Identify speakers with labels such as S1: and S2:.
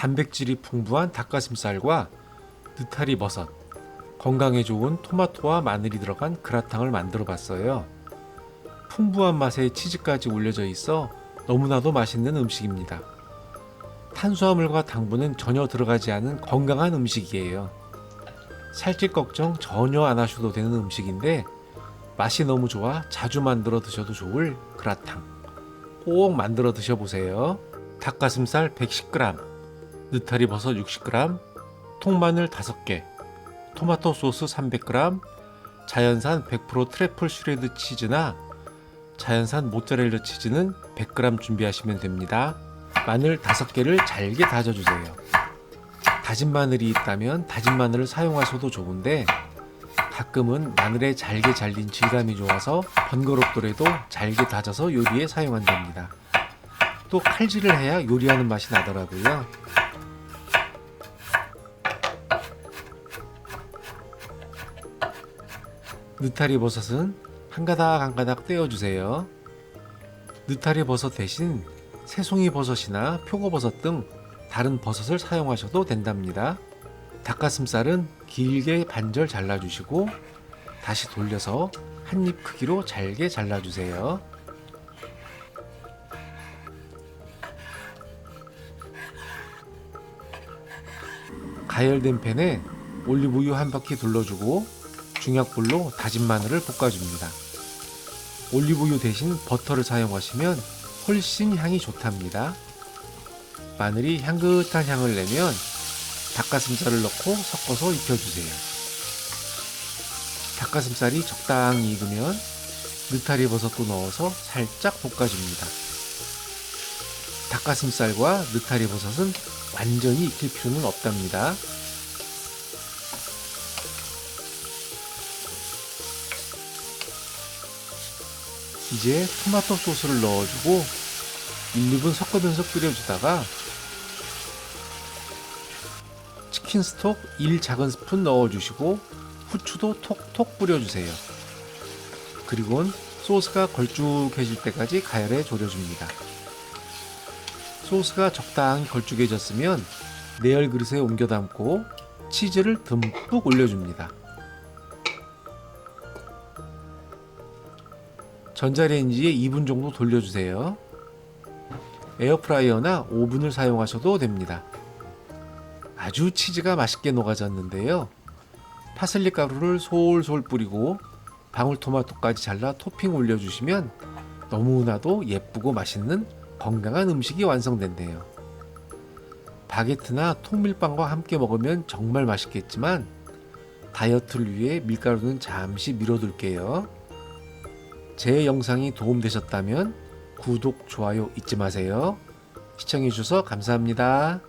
S1: 단백질이 풍부한 닭가슴살과 느타리 버섯, 건강에 좋은 토마토와 마늘이 들어간 그라탕을 만들어 봤어요. 풍부한 맛에 치즈까지 올려져 있어 너무나도 맛있는 음식입니다. 탄수화물과 당분은 전혀 들어가지 않은 건강한 음식이에요. 살찔 걱정 전혀 안 하셔도 되는 음식인데 맛이 너무 좋아 자주 만들어 드셔도 좋을 그라탕. 꼭 만들어 드셔보세요. 닭가슴살 110g, 느타리 버섯 60g, 통마늘 5개, 토마토 소스 300g, 자연산 100% 트래플 슈레드 치즈나 자연산 모짜렐라 치즈는 100g 준비하시면 됩니다. 마늘 5개를 잘게 다져주세요. 다진 마늘이 있다면 다진 마늘을 사용하셔도 좋은데 가끔은 마늘에 잘게 잘린 질감이 좋아서 번거롭더라도 잘게 다져서 요리에 사용한답니다. 또 칼질을 해야 요리하는 맛이 나더라고요. 느타리 버섯은 한 가닥 한 가닥 떼어주세요. 느타리 버섯 대신 새송이 버섯이나 표고버섯 등 다른 버섯을 사용하셔도 된답니다. 닭가슴살은 길게 반절 잘라주시고 다시 돌려서 한 입 크기로 잘게 잘라주세요. 가열된 팬에 올리브유 한 바퀴 둘러주고 중약불로 다진 마늘을 볶아줍니다. 올리브유 대신 버터를 사용하시면 훨씬 향이 좋답니다. 마늘이 향긋한 향을 내면 닭가슴살을 넣고 섞어서 익혀주세요. 닭가슴살이 적당히 익으면 느타리 버섯도 넣어서 살짝 볶아줍니다. 닭가슴살과 느타리 버섯은 완전히 익힐 필요는 없답니다. 이제 토마토 소스를 넣어주고 1, 2분 섞으면서 끓여주다가 치킨 스톡 1 작은 스푼 넣어주시고 후추도 톡톡 뿌려주세요. 그리고는 소스가 걸쭉해질 때까지 가열해 졸여줍니다. 소스가 적당히 걸쭉해졌으면 내열 그릇에 옮겨 담고 치즈를 듬뿍 올려줍니다. 전자레인지에 2분 정도 돌려주세요. 에어프라이어나 오븐을 사용하셔도 됩니다. 아주 치즈가 맛있게 녹아졌는데요. 파슬리 가루를 솔솔 뿌리고 방울토마토까지 잘라 토핑 올려주시면 너무나도 예쁘고 맛있는 건강한 음식이 완성된대요. 바게트나 통밀빵과 함께 먹으면 정말 맛있겠지만 다이어트를 위해 밀가루는 잠시 미뤄둘게요. 제 영상이 도움되셨다면 구독, 좋아요 잊지 마세요. 시청해주셔서 감사합니다.